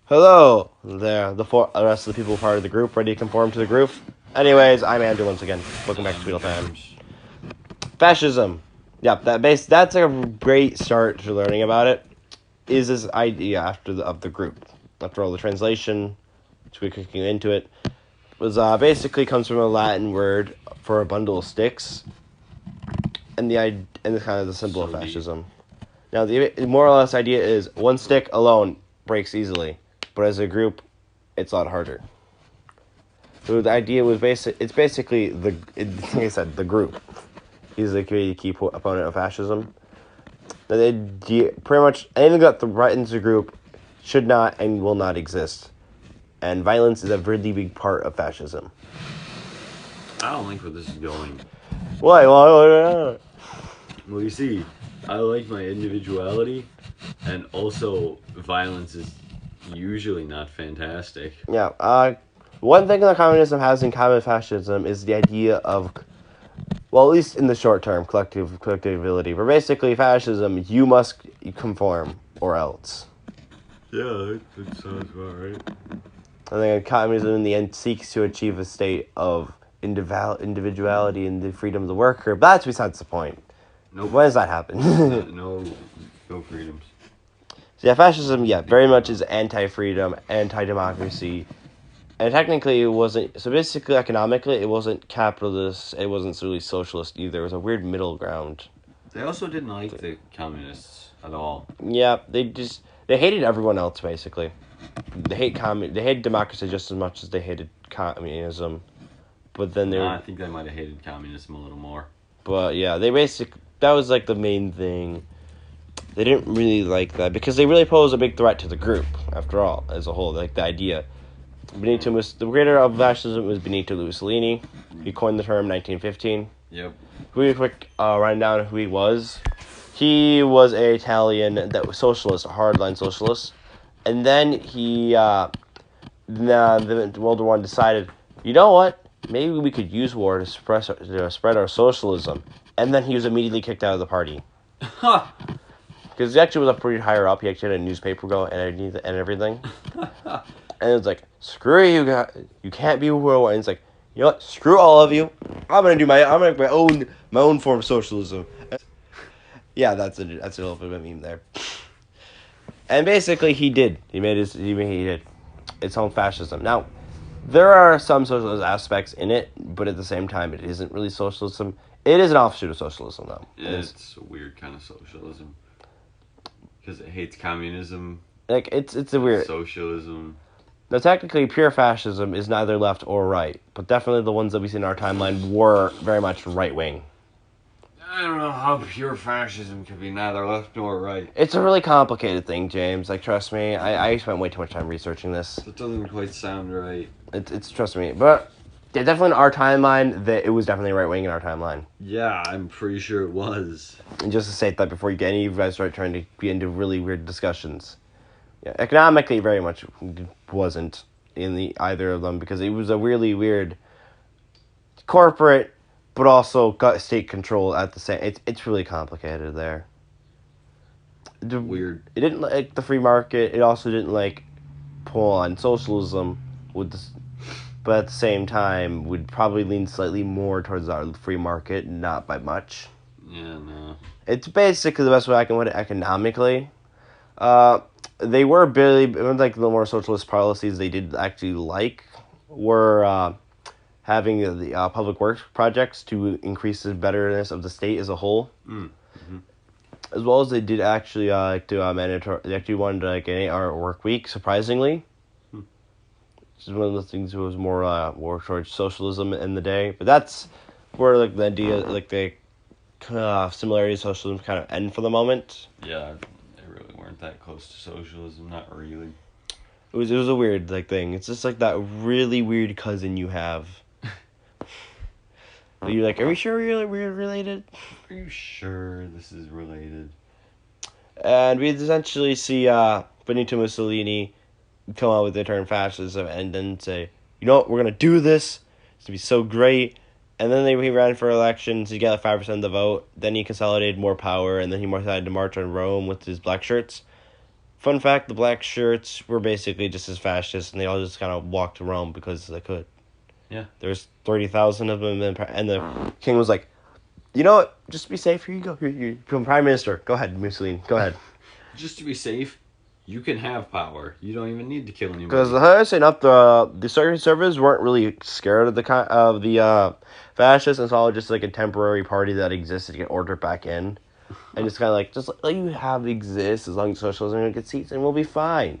Hello there, the rest of the people part of the group, ready to conform to the group? Anyways, I'm Andrew once again. Welcome back to Tweedle Time. Fascism. Yep, that's a great start to learning about it. Is this idea of the group? After all, the translation, which we're kicking into it, was basically comes from a Latin word for a bundle of sticks, and the kind of the symbol of fascism. Now, the more or less idea is one stick alone breaks easily, but as a group, it's a lot harder. So the idea was it's basically like I said, the group. He's the key opponent of fascism. Pretty much anything that threatens the group should not and will not exist. And violence is a really big part of fascism. I don't like where this is going. Why? Well, you see, I like my individuality, and also violence is usually not fantastic. Yeah. One thing that communism has in common with fascism is the idea of, well, at least in the short term, collectivity. But basically, fascism, you must conform or else. Yeah, that sounds about right. And then communism, in the end, seeks to achieve a state of individuality and the freedom of the worker. But that's besides the point. Nope. When does that happen? no freedoms. So yeah, fascism, very much is anti-freedom, anti-democracy. And technically, it wasn't. So basically, economically, it wasn't capitalist. It wasn't really socialist either. It was a weird middle ground. They also didn't like the communists at all. Yeah, they hated everyone else basically. They hated democracy just as much as they hated communism. But then I think they might have hated communism a little more. But yeah, that was like the main thing. They didn't really like that because they really posed a big threat to the group. After all, as a whole, like the idea. The creator of fascism was Benito Mussolini. He coined the term 1915. Yep. Really quick rundown of who he was. He was an Italian that was socialist, a hardline socialist. And then the World War I decided, you know what? Maybe we could use war to spread our socialism. And then he was immediately kicked out of the party. Because he actually was up pretty higher up. He actually had a newspaper go and everything. And it's like, screw you guys. You can't be worldwide. And it's like, you know what? Screw all of you. I'm gonna make my own form of socialism. Yeah, that's a little bit of a meme there. And basically, he did. He did. It's own fascism. Now, there are some socialist aspects in it, but at the same time, it isn't really socialism. It is an offshoot of socialism, though. It's a weird kind of socialism. Because it hates communism. Like, it's a weird... Socialism. Now, technically, pure fascism is neither left or right, but definitely the ones that we see in our timeline were very much right-wing. I don't know how pure fascism could be neither left nor right. It's a really complicated thing, James. Like, trust me, I spent way too much time researching this. It doesn't quite sound right. It's trust me, but yeah, definitely in our timeline, it was definitely right-wing in our timeline. Yeah, I'm pretty sure it was. And just to state that before any of you guys start trying to get into really weird discussions. Yeah, economically, very much wasn't in either of them because it was a really weird corporate, but also got state control at the same. It's really complicated there. Weird. It didn't like the free market. It also didn't like pull on socialism but at the same time would probably lean slightly more towards our free market, not by much. Yeah, no. It's basically the best way I can put it economically. They were like the more socialist policies they did actually like were having the public works projects to increase the betterness of the state as a whole. Mm-hmm. As well as they did actually mandatory. They actually wanted like an 8-hour work week, surprisingly. Which is one of the things that was more towards socialism in the day. But that's where like the idea, like the similarities of socialism kind of end for the moment. Yeah, they really weren't that close to socialism. Not really. It was a weird like thing. It's just like that really weird cousin you have. You're like, are we sure we're related? Are you sure this is related? And we essentially see Benito Mussolini come out with the term fascism and then say, you know what, we're going to do this. It's going to be so great. And then he ran for elections. He got like 5% of the vote. Then he consolidated more power. And then he decided to march on Rome with his black shirts. Fun fact, the black shirts were basically just as fascist, and they all just kind of walked to Rome because they could. Yeah. There's 30,000 of them, and the king was like, you know what, just to be safe, here you go. Here you become prime minister. Go ahead, Mussolini, go ahead. Just to be safe, you can have power. You don't even need to kill anybody. Because I say not the Secret Service weren't really scared of the fascists, and it's all just like a temporary party that existed to get order back in, and it's kind of like just let you have exist as long as socialism gets seats and we'll be fine.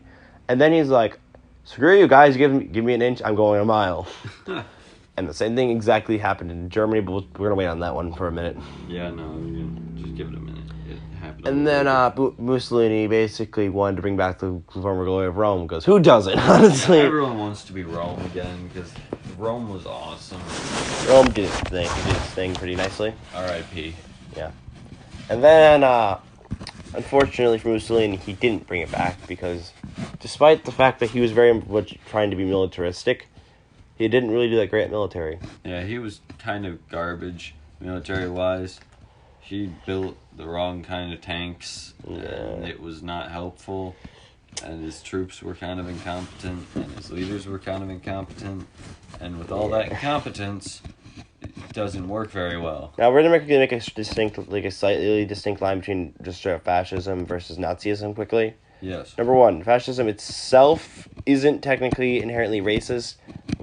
And then he's like, screw you guys, give me an inch, I'm going a mile. And the same thing exactly happened in Germany, but we're gonna wait on that one for a minute. Yeah, no, just give it a minute. It happened. And then Mussolini basically wanted to bring back the former glory of Rome, because who doesn't, honestly? Everyone wants to be Rome again, because Rome was awesome. Rome did its thing. He did its thing pretty nicely. R.I.P. Yeah. And then, unfortunately for Mussolini, he didn't bring it back, because despite the fact that he was very much trying to be militaristic, he didn't really do that great at military. Yeah, he was kind of garbage, military-wise. He built the wrong kind of tanks, and it was not helpful. And his troops were kind of incompetent, and his leaders were kind of incompetent. And with all that incompetence, it doesn't work very well. Now, we're going to make a slightly distinct line between just fascism versus Nazism quickly. Yes. Number one, fascism itself isn't technically inherently racist,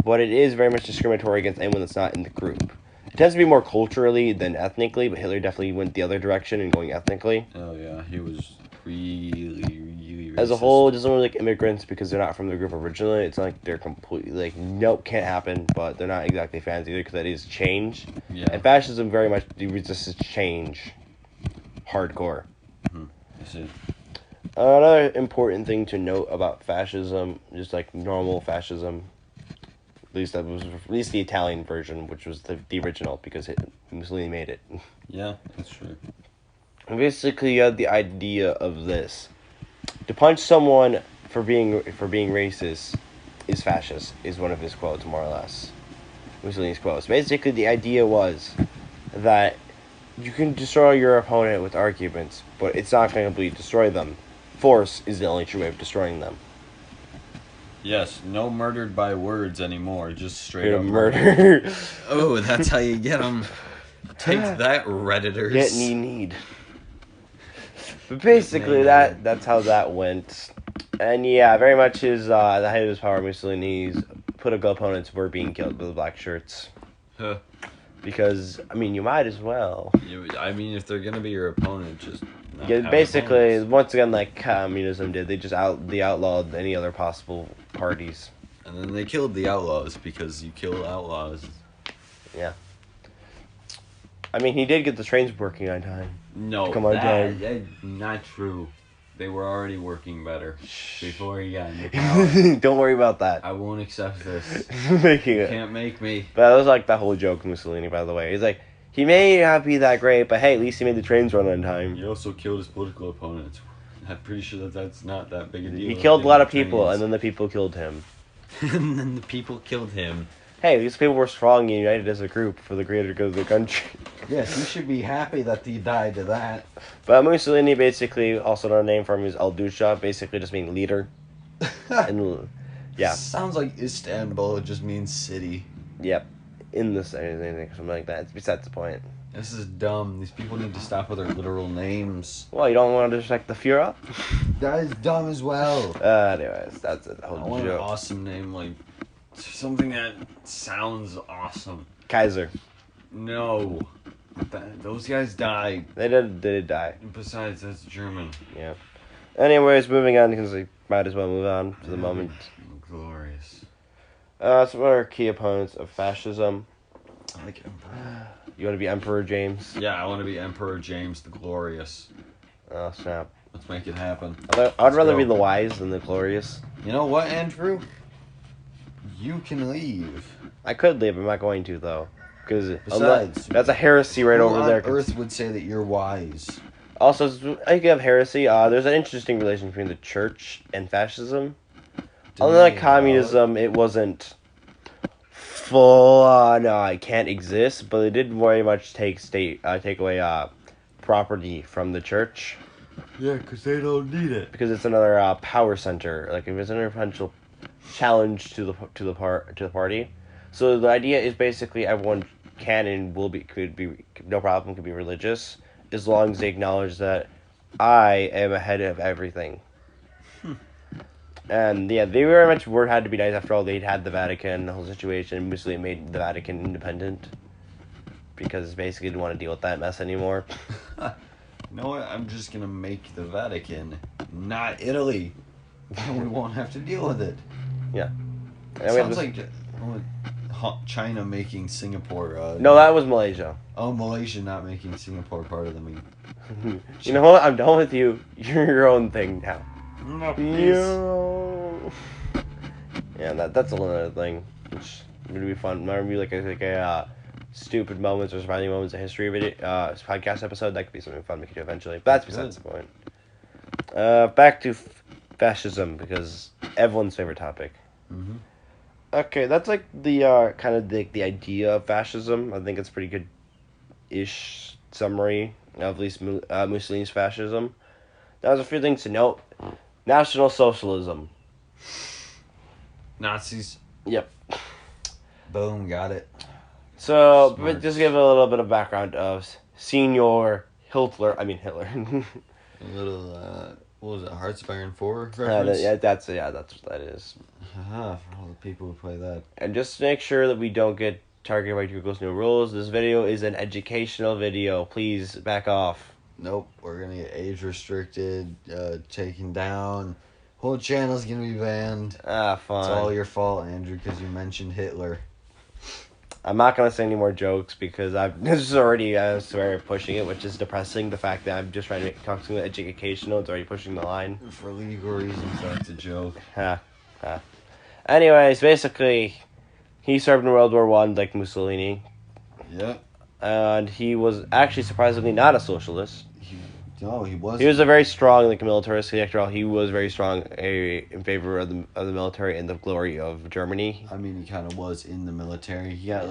but it is very much discriminatory against anyone that's not in the group. It tends to be more culturally than ethnically, but Hitler definitely went the other direction in going ethnically. Oh, yeah, he was really racist. As a whole, it doesn't really like immigrants because they're not from the group originally. It's not like they're completely like, nope, can't happen, but they're not exactly fans either because that is change. Yeah. And fascism very much resists change. Hardcore. Mm-hmm. I see. Another important thing to note about fascism, just like normal fascism, at least the Italian version, which was the original because Mussolini made it. Yeah, that's true. Basically, you had the idea of this: to punch someone for being racist is fascist. Is one of his quotes, more or less. Mussolini's quotes. Basically, the idea was that you can destroy your opponent with arguments, but it's not going to completely destroy them. Force is the only true way of destroying them. Yes, no murdered by words anymore, just straight up murder. Oh, that's how you get them. Take that, Redditors. Get need. But basically, that's how that went. And yeah, very much his the height of his power, Mussolini's political opponents were being killed by the black shirts. Huh. Because, I mean, you might as well. I mean, if they're gonna be your opponent, just yeah. Basically, once again, like communism did, they just outlawed any other possible parties. And then they killed the outlaws because you kill outlaws. Yeah. I mean, he did get the trains working on time. No, Come on, that's not true. They were already working better before he got into power. Don't worry about that. I won't accept this. Making it. Can't make me. But that was like the whole joke of Mussolini, by the way. He's like, he may not be that great, but hey, at least he made the trains run on time. He also killed his political opponents. I'm pretty sure that's not that big a deal. He killed a lot of people, and then the people killed him. And then the people killed him. Hey, these people were strong and united as a group for the greater good of the country. Yes, you should be happy that he died to that. But Mussolini, basically, also another name for him is El Duca, basically just means leader. And yeah. Sounds like Istanbul, it just means city. Yep. In the anything, something like that. It's besides the point. This is dumb. These people need to stop with their literal names. Well, you don't want to respect the Führer? That is dumb as well. Anyways, that's a whole I want joke. an awesome name, like something that sounds awesome. Kaiser. No. Those guys died. They did die. And besides, that's German. Yeah. Anyways, moving on, because we might as well move on for the moment. Glorious. Some other key opponents of fascism. I like Emperor. You want to be Emperor James? Yeah, I want to be Emperor James the Glorious. Oh, snap. Let's make it happen. I'd rather be the wise than the glorious. You know what, Andrew? You can leave. I could leave, I'm not going to, though. Because Besides, that's a heresy right who over on there. Earth would say that you're wise? Also, speaking of heresy, there's an interesting relation between the church and fascism. Unlike communism, it wasn't full no, it can't exist, but it did very much take away property from the church. Yeah, because they don't need it. Because it's another power center. Like if it's an potential challenge to the party. So the idea is basically everyone can and could be no problem, could be religious, as long as they acknowledge that I am ahead of everything. And yeah, they very much had to be nice. After all, they'd had the Vatican, the whole situation. Mussolini made the Vatican independent because basically didn't want to deal with that mess anymore. You know what? I'm just gonna make the Vatican, not Italy. And we won't have to deal with it. Yeah. It sounds like China making Singapore. No, that was Malaysia. Oh, Malaysia not making Singapore part of the You know what? I'm done with you. You're your own thing now. No, yeah, that's another thing. Which would be fun. Might be like a stupid moments or surviving moments of history video podcast episode. That could be something fun we could do eventually. But that's besides the point. Back to fascism, because everyone's favorite topic. Mm-hmm. Okay, that's like the kind of the idea of fascism. I think it's a pretty good-ish summary of at least Mussolini's fascism. Now, there's a few things to note. National Socialism. Nazis. Yep. Boom, got it. So, Smart. but just give a little bit of background of Senior Hitler. I mean Hitler. A little, what was it, Heartspire 4 reference? That's what that is. For all the people who play that. And just to make sure that we don't get targeted by Google's new rules, this video is an educational video. Please back off. Nope, we're gonna get age restricted, taken down. Whole channel's gonna be banned. Fine. It's all your fault, Andrew, because you mentioned Hitler. I'm not gonna say any more jokes because this is already swear pushing it, which is depressing. The fact that I'm just trying to make something educational, it's already pushing the line. For legal reasons, that's a joke. Anyways, basically, he served in World War I like Mussolini. Yep. And he was actually surprisingly not a socialist. He wasn't. He was a very strong militaristic. After all, he was very strong in favor of the military and the glory of Germany. I mean, he kind of was in the military. He got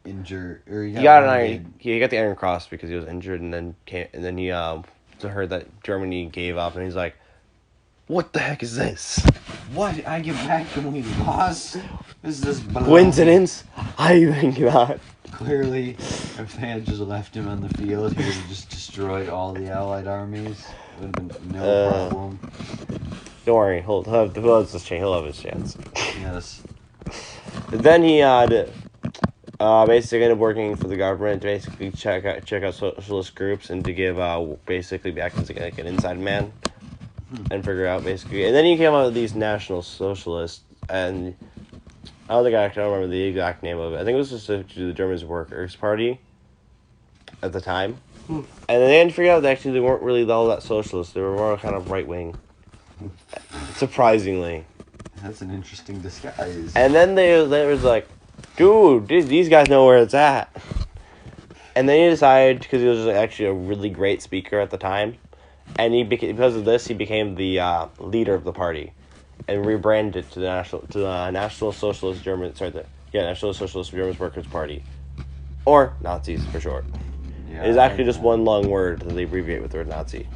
injured, or he got the Iron Cross because he was injured, and then he heard that Germany gave up, and he's like, "What the heck is this? What? I get back and we lost? Is this coincidence? I think not." Clearly, if they had just left him on the field, he would have just destroyed all the Allied armies. It would have been no problem. Don't worry, he'll have his chance. Yes. Then he had basically ended up working for the government to basically check out socialist groups and to give basically act as like an inside man and figure out basically. And then he came out with these National Socialists, and I don't remember the exact name of it. I think it was just to the German Workers' Party at the time. And then they didn't figure out that actually they weren't really all that socialist. They were more kind of right-wing. Surprisingly. That's an interesting disguise. And then they was like, dude, these guys know where it's at. And then he decided, because he was actually a really great speaker at the time, and because of this, he became the leader of the party. And rebranded to the National Socialist German Workers' Party, or Nazis for short. Yeah, it's actually just one long word that they abbreviate with the word Nazi.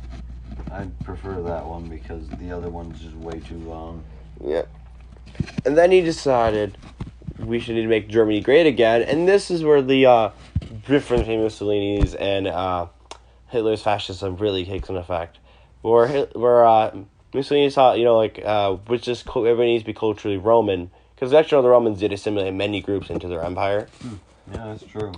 I prefer that one because the other one's just way too long. Yeah. And then he decided we should need to make Germany great again, and this is where the difference between Mussolini's and Hitler's fascism really takes an effect. Where Mussolini saw, which is everybody needs to be culturally Roman, because actually the Romans did assimilate many groups into their empire. Yeah, that's true.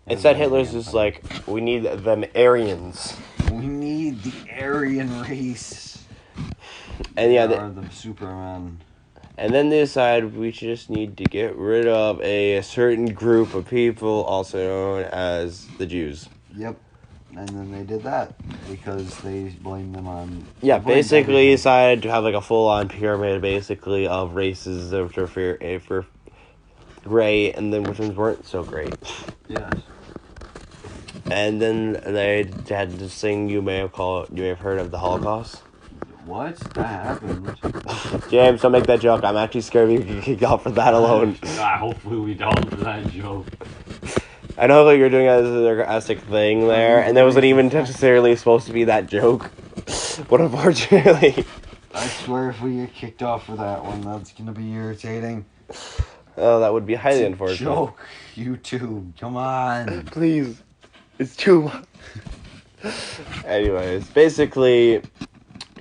Instead, Hitler's just like, we need them Aryans. We need the Aryan race. And they are the Superman. And then they decide we just need to get rid of a certain group of people, also known as the Jews. Yep. And then they did that because they blamed them on... Yeah, basically decided to have like a full-on pyramid, basically, of races that were for great, and then which ones weren't so great. Yes. And then they had this thing you may have heard of, the Holocaust. What? That happened. James, don't make that joke. I'm actually scared we can get kicked off for that alone. Hopefully we don't for that joke. I know that you're doing a sarcastic thing there, and that wasn't even necessarily supposed to be that joke. But unfortunately, I swear if we get kicked off for that one, that's gonna be irritating. oh, that would be highly It's a unfortunate. joke, YouTube. Come on. Please, it's too much. Anyways, basically,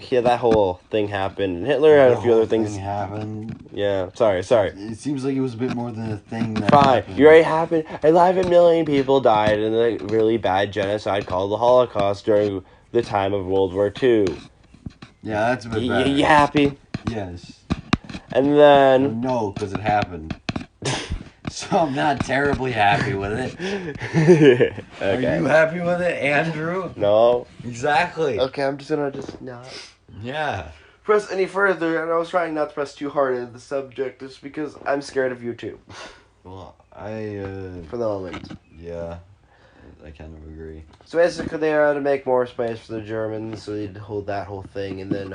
yeah, that whole thing happened. And Hitler had a few other things. Happened. Yeah, sorry. It seems like it was a bit more than a thing. That Fine, happened. you already happened. 11 million people died in a really bad genocide called the Holocaust during the time of World War II. Yeah, that's a bit better. You happy? Yes. And then... No, because it happened. So I'm not terribly happy with it. Okay. Are you happy with it, Andrew? No. Exactly. Okay, I'm just gonna not Yeah. press any further, and I was trying not to press too hard into the subject just because I'm scared of you too. Well, For the moment. Yeah. I kind of agree. So basically, they had to make more space for the Germans, so they'd hold that whole thing, and then,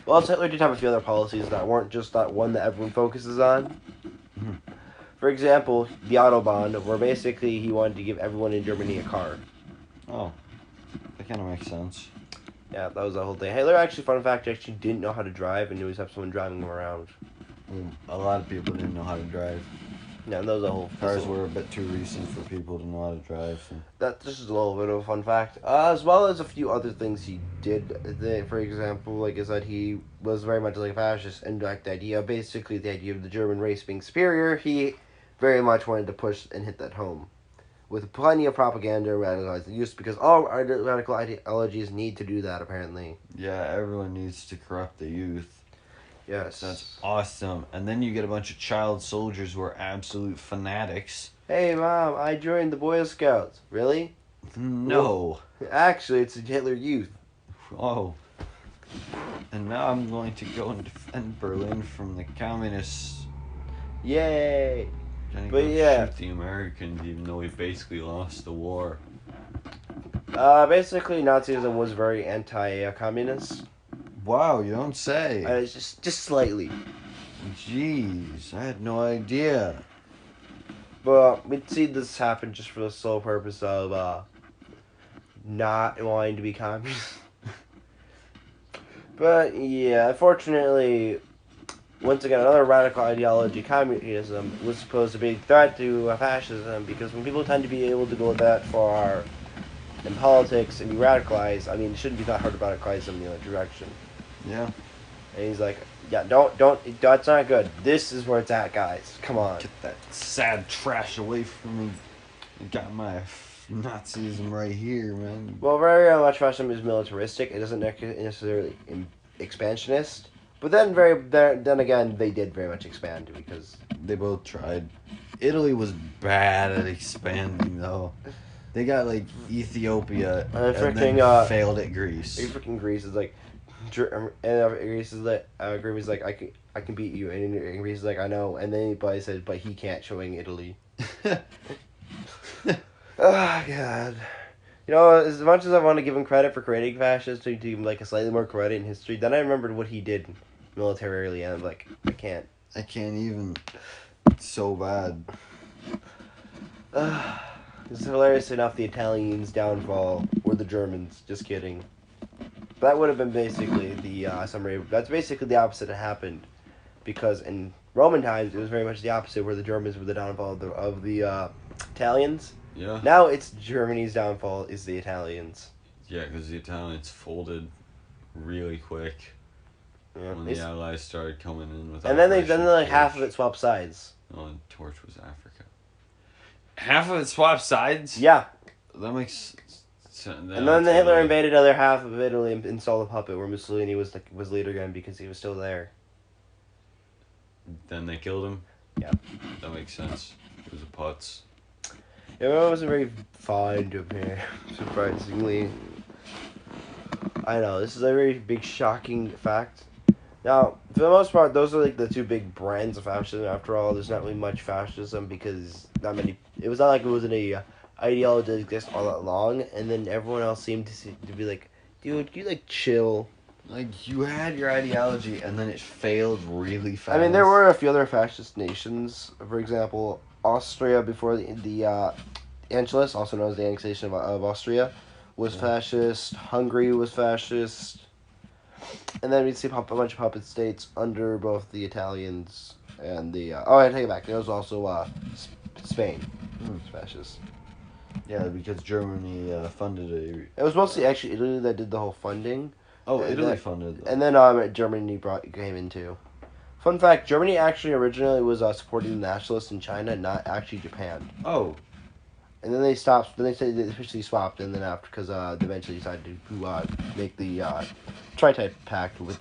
well, Hitler did have a few other policies that weren't just that one that everyone focuses on. Mhm. For example, the Autobahn, where basically he wanted to give everyone in Germany a car. Oh. That kind of makes sense. Yeah, that was the whole thing. Hitler, actually, fun fact, actually didn't know how to drive, and he always have someone driving him around. A lot of people didn't know how to drive. Yeah, that was the whole... Cars were a bit too recent for people to know how to drive. So. That's just a little bit of a fun fact. As well as a few other things he did. For example, like I said, he was very much like a fascist, and like the idea of the German race being superior, he very much wanted to push and hit that home. With plenty of propaganda and radicalized use, because all radical ideologies need to do that, apparently. Yeah, everyone needs to corrupt the youth. Yes. That's awesome. And then you get a bunch of child soldiers who are absolute fanatics. Hey, Mom, I joined the Boy Scouts. Really? No. Actually, it's the Hitler Youth. Oh. And now I'm going to go and defend Berlin from the communists. Yay! Gonna But go yeah. shoot the Americans, even though we basically lost the war. Basically, Nazism was very anti-communist. Wow, you don't say. It's just slightly. Jeez, I had no idea. But we'd see this happen just for the sole purpose of not wanting to be communist. But yeah, unfortunately, once again, another radical ideology, communism, was supposed to be a threat to fascism, because when people tend to be able to go that far in politics and be radicalized, I mean, it shouldn't be that hard to radicalize them in the other direction. Yeah. And he's like, yeah, don't, that's not good. This is where it's at, guys. Come on. Get that sad trash away from me. I got my Nazism right here, man. Well, very much fascism is militaristic. It doesn't necessarily expansionist. But then again, they did very much expand because They both tried. Italy was bad at expanding, though. They got like Ethiopia and then failed at Greece. freaking Greece is like, and Greece is like, I can beat you, and Greece is like, I know, and then he said, but he can't, showing Italy. Oh God. You know, as much as I want to give him credit for creating fascists, to give him like a slightly more credit in history, then I remembered what he did militarily, and I'm like, I can't. I can't even. It's so bad. It's hilarious enough, the Italians' downfall were the Germans. Just kidding. That would have been basically the summary. That's basically the opposite that happened, because in Roman times it was very much the opposite, where the Germans were the downfall of the Italians. Yeah. Now it's Germany's downfall is the Italians. Yeah, because the Italians folded really quick Yeah. when the Allies started coming in with. And then like half of it swapped sides. Oh, and Torch was Africa. Half of it swapped sides. Yeah. That makes. And then Hitler invaded other half of Italy and installed a puppet where Mussolini was leader again because he was still there. Then they killed him. Yeah. That makes sense. It was a putz. It wasn't very fond of me, surprisingly. I know, this is a very big, shocking fact. Now, for the most part, those are like the two big brands of fascism. After all, there's not really much fascism because not many. It was not like it wasn't a ideology that exists all that long, and then everyone else seemed to be like, dude, you like chill. Like, you had your ideology, and then it failed really fast. I mean, there were a few other fascist nations. For example, Austria before the Anschluss, also known as the annexation of Austria, was fascist. Hungary was fascist. And then we see a bunch of puppet states under both the Italians and the. Oh, I take it back. There was also Spain. Fascist. Yeah, because Germany funded It was mostly actually Italy that did the whole funding. Italy funded. And then Germany came in too. Fun fact: Germany actually originally was supporting the nationalists in China, not actually Japan. Oh. And then they stopped. Then they said they officially swapped, and then after because they eventually decided to make the Tri-Type Pact with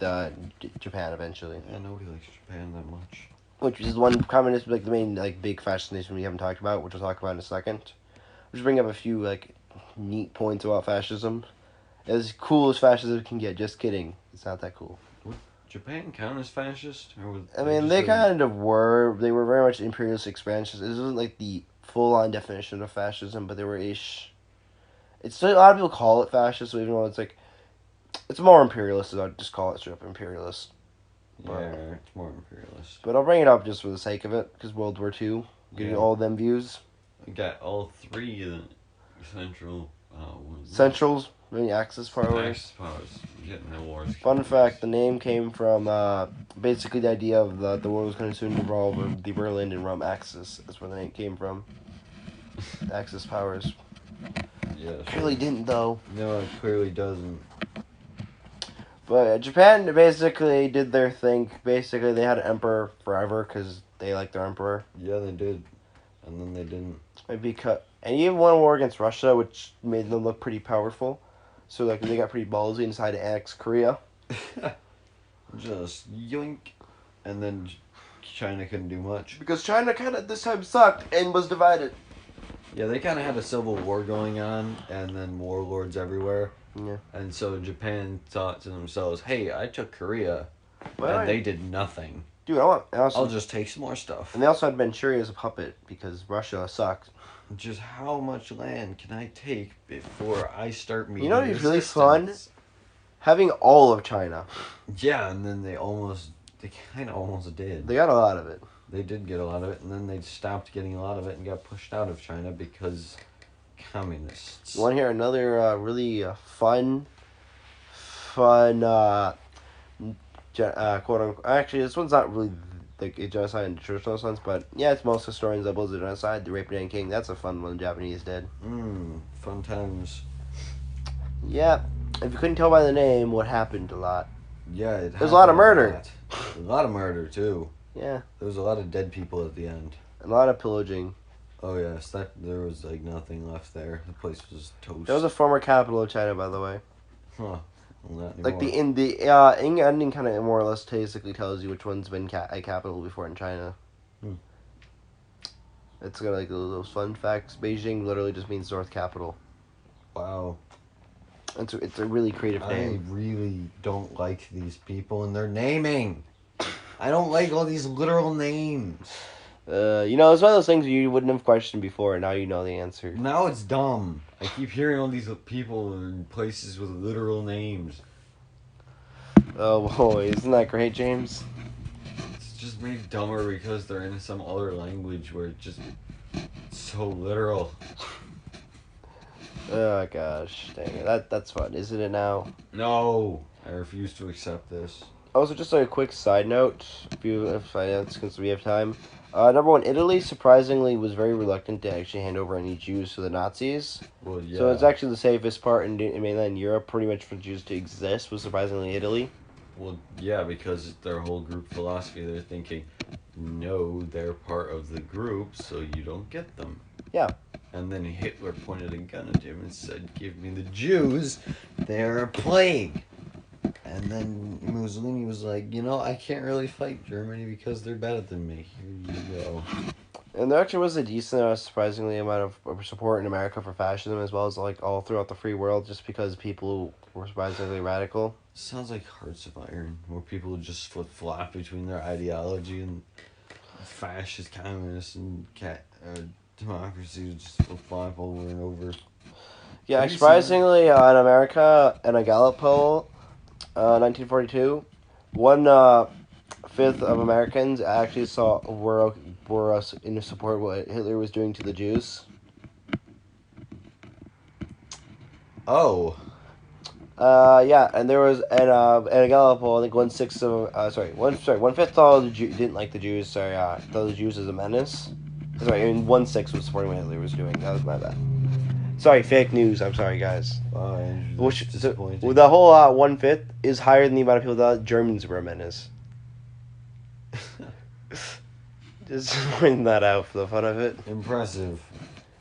Japan eventually. Yeah, nobody likes Japan that much. Which is one communist, like the main big fascist nation we haven't talked about, which we'll talk about in a second. Just bring up a few neat points about fascism. As cool as fascism can get. Just kidding. It's not that cool. Would Japan count as fascist? I mean, they kind of were. They were very much imperialist expansionists. It wasn't like the full-on definition of fascism, but they were ish. It's still, a lot of people call it fascist, even though it's more imperialist. I'd just call it straight up imperialist. Yeah, it's more imperialist. But I'll bring it up just for the sake of it, because World War II, getting all of them views. We got all three of the Centrals, many Axis powers. Axis powers. Getting the wars. Fun fact: the name came from basically the idea of the world was going to soon revolve around the Berlin and Rome axis. That's where the name came from. Axis powers. Yeah. Clearly didn't though. No, it clearly doesn't. But Japan basically did their thing. Basically, they had an emperor forever because they liked their emperor. Yeah, they did, and then they didn't. Maybe and even won a war against Russia, which made them look pretty powerful. So they got pretty ballsy and decided to annex Korea. Just yoink, and then China couldn't do much because China kind of this time sucked and was divided. Yeah, they kind of had a civil war going on, and then warlords everywhere. Yeah. And so Japan thought to themselves, "Hey, I took Korea, and they did nothing. Dude, I'll just take some more stuff." And they also had Manchuria as a puppet because Russia sucked. Just how much land can I take before I start meeting? You know what's really fun? Having all of China. Yeah, and then they kind of almost did. They got a lot of it. They did get a lot of it, and then they stopped getting a lot of it and got pushed out of China because communists. You want to hear another really fun, quote unquote. Actually, this one's not really like a genocide in the traditional sense, but yeah, it's most historians that believes a genocide. The Rape of Nanking, that's a fun one the Japanese did. Fun times. Yeah, if you couldn't tell by the name, what happened a lot. Yeah, there's a lot of murder. A lot of murder too. Yeah. There was a lot of dead people at the end. A lot of pillaging. Oh yes, there was nothing left there. The place was toast. That was a former capital of China, by the way. Huh. Well, not anymore. Like the ending kind of more or less basically tells you which one's been a capital before in China. It's got those fun facts. Beijing literally just means North Capital. Wow. It's a really creative name. I really don't like these people and their naming. I don't like all these literal names. It's one of those things you wouldn't have questioned before, and now you know the answer. Now it's dumb. I keep hearing all these people in places with literal names. Oh boy, isn't that great, James? It's just made dumber because they're in some other language where it's just so literal. Oh gosh, dang it. That's fun, isn't it now? No, I refuse to accept this. Also, just a quick side note, since we have time. Number one, Italy surprisingly was very reluctant to actually hand over any Jews to the Nazis. Well, yeah. So it's actually the safest part in mainland Europe, pretty much for Jews to exist, was surprisingly Italy. Well, yeah, because their whole group philosophy, they're thinking, no, they're part of the group, so you don't get them. Yeah. And then Hitler pointed a gun at him and said, give me the Jews, they're a plague. And then Mussolini was like, I can't really fight Germany because they're better than me. Here you go. And there actually was a decent, surprisingly, amount of support in America for fascism, as well as all throughout the free world, just because people were surprisingly radical. Sounds like Hearts of Iron, where people just flip-flop between their ideology and fascist, communist, and democracy, just flip-flop over and over. Yeah, surprisingly, in America, in a Gallup poll, 1942, 1/5 of Americans actually were in support of what Hitler was doing to the Jews. Oh. Yeah, and there was and a Gallup poll. I think 1/6 of 1/5 all the didn't like the Jews. Sorry, thought the Jews as a menace. Sorry, I mean 1/6 was supporting what Hitler was doing. That was my bad. Sorry, fake news. I'm sorry, guys. Which disappointing. The whole 1/5 is higher than the amount of people that Germans were a menace. Just pointing that out for the fun of it. Impressive.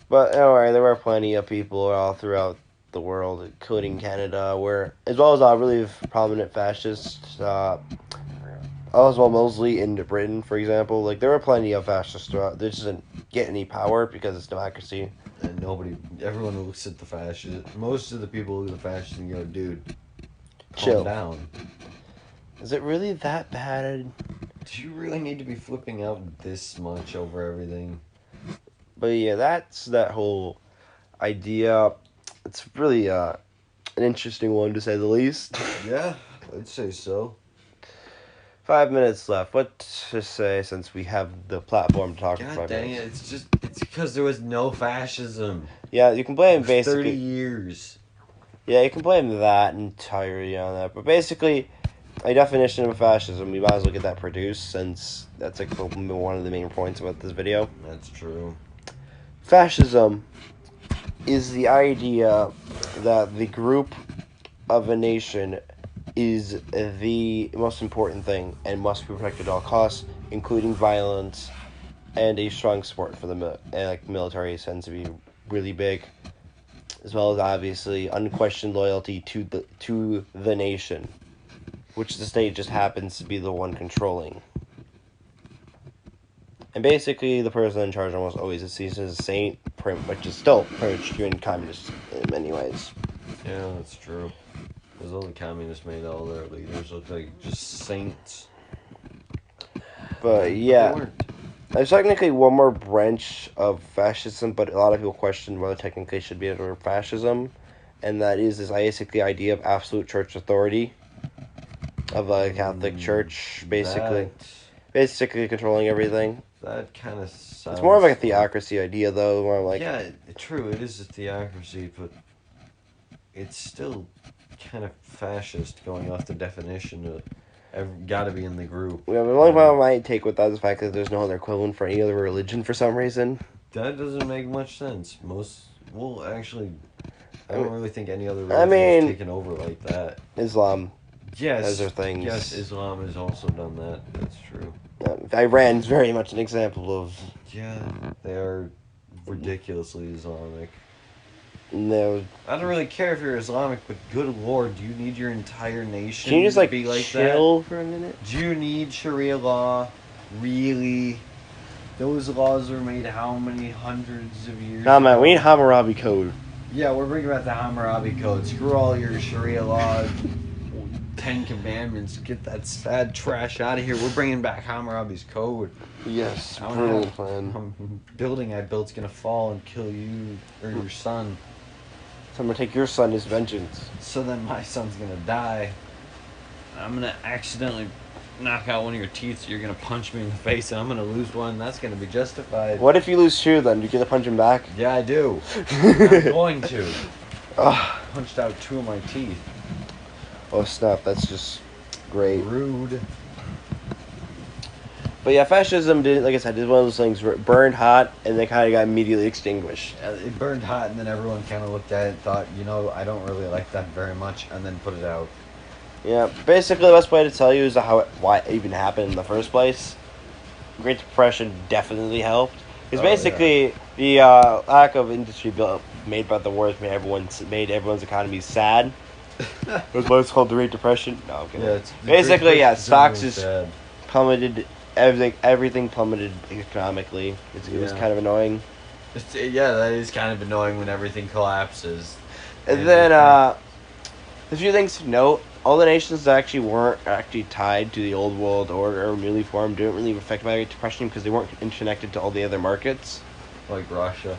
But anyway, there were plenty of people all throughout the world, including Canada, where, as well as really prominent fascists, as well mostly in Britain, for example. Like, there were plenty of fascists throughout. They just didn't get any power because it's democracy. And everyone looks at the fascists. Most of the people look at the fascists and go, dude, Chill. calm down. Is it really that bad? Do you really need to be flipping out this much over everything? But yeah, that's that whole idea. It's really an interesting one, to say the least. Yeah, I'd say so. 5 minutes left. What to say, since we have the platform to talk God about? dang it, it's because there was no fascism. Yeah, you can blame basically 30 years. Yeah, you can blame that entirely on that. But basically, a definition of fascism, we might as well get that produced, since that's like one of the main points about this video. That's true. Fascism is the idea that the group of a nation is the most important thing and must be protected at all costs, including violence and a strong support for the military tends to be really big, as well as obviously unquestioned loyalty to the nation, which the state just happens to be the one controlling. And basically, the person in charge almost always is seen as a saint, which is still pretty much doing communist in many ways. Yeah, that's true. Because all the communists made all their leaders look like just saints. But yeah, They weren't. there's technically one more branch of fascism, but a lot of people question whether technically it should be under fascism, and that is this basically idea of absolute church authority of a Catholic Church, basically controlling everything. That kind of sounds... It's more of like a theocracy idea, though. More like, yeah, true. It is a theocracy, but it's still kind of fascist, going off the definition of gotta be in the group. Yeah, the only problem I might take with that is the fact that there's no other equivalent for any other religion for some reason. That doesn't make much sense. Actually, I don't really think any other religion has taken over like that. Islam. Yes. Those are things. Yes, Islam has also done that. That's true. Iran's very much an example of... Yeah, they are ridiculously Islamic. No. I don't really care if you're Islamic, but good lord, do you need your entire nation Can you just to be like chill that? for a minute? Do you need Sharia law? Really? Those laws were made how many hundreds of years Nah, man, ago? we need Hammurabi Code. Yeah, we're bringing back the Hammurabi Code. Screw all your Sharia law, 10 Commandments. Get that sad trash out of here. We're bringing back Hammurabi's Code. Yes, brilliant plan. Building I built's gonna fall and kill you or your son. So I'm gonna take your son as vengeance. So then my son's gonna die. I'm gonna accidentally knock out one of your teeth, so you're gonna punch me in the face, and I'm gonna lose one. That's gonna be justified. What if you lose two, then? Do you get to punch him back? Yeah, I do. I'm going to. Ugh. Punched out 2 of my teeth. Oh, snap. That's just great. Rude. But yeah, fascism, like I said, is one of those things where it burned hot, and then kind of got immediately extinguished. It burned hot, and then everyone kind of looked at it and thought, I don't really like that very much, and then put it out. Yeah, basically the best way to tell you is why it even happened in the first place. Great Depression definitely helped. Because basically, the lack of industry made by the wars made everyone's economy sad. It was what's called the Great Depression. No, I'm kidding. Yeah, basically, yeah, stocks just just plummeted. Everything plummeted economically. It was kind of annoying. That is kind of annoying when everything collapses. And then, a few things to note. All the nations that weren't tied to the old world order or newly formed didn't really affect by the Great Depression because they weren't interconnected to all the other markets. Like Russia.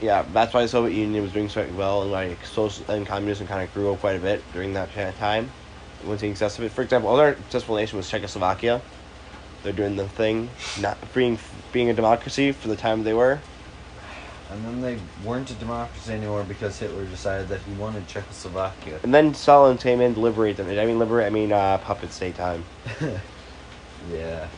Yeah, that's why the Soviet Union was doing so well, and social and communism kind of grew quite a bit during that time. When seeing success of it, for example, other successful nation was Czechoslovakia. They're doing the thing, not being a democracy for the time they were. And then they weren't a democracy anymore because Hitler decided that he wanted Czechoslovakia. And then Stalin came in to liberate them. Puppet State time. Yeah.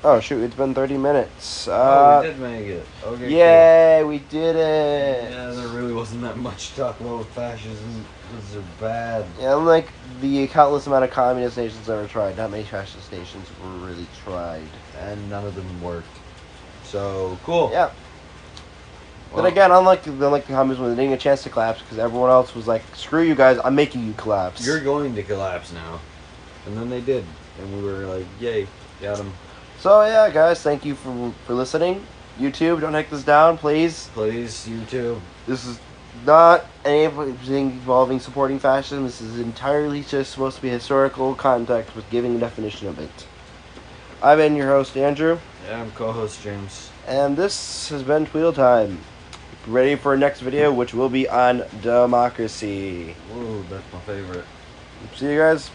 Oh shoot, it's been 30 minutes. We did make it. Okay, yay, we did it. Yeah, there really wasn't that much to talk about with fascism. Those are bad. Yeah, unlike the countless amount of communist nations ever tried, not many fascist nations were really tried. And none of them worked. So, cool. Yeah. Well, But again, unlike the communism, they didn't get a chance to collapse because everyone else was like, screw you guys, I'm making you collapse. you're going to collapse now. And then they did. And we were like, yay, got them. So yeah, guys, thank you for listening. YouTube, don't take this down, please. Please, YouTube. This is not anything involving supporting fascism. This is entirely just supposed to be historical context with giving a definition of it. I've been your host, Andrew. Yeah, I'm co-host James. And this has been Tweedle Time. Ready for our next video, which will be on democracy. Whoa, that's my favorite. See you guys.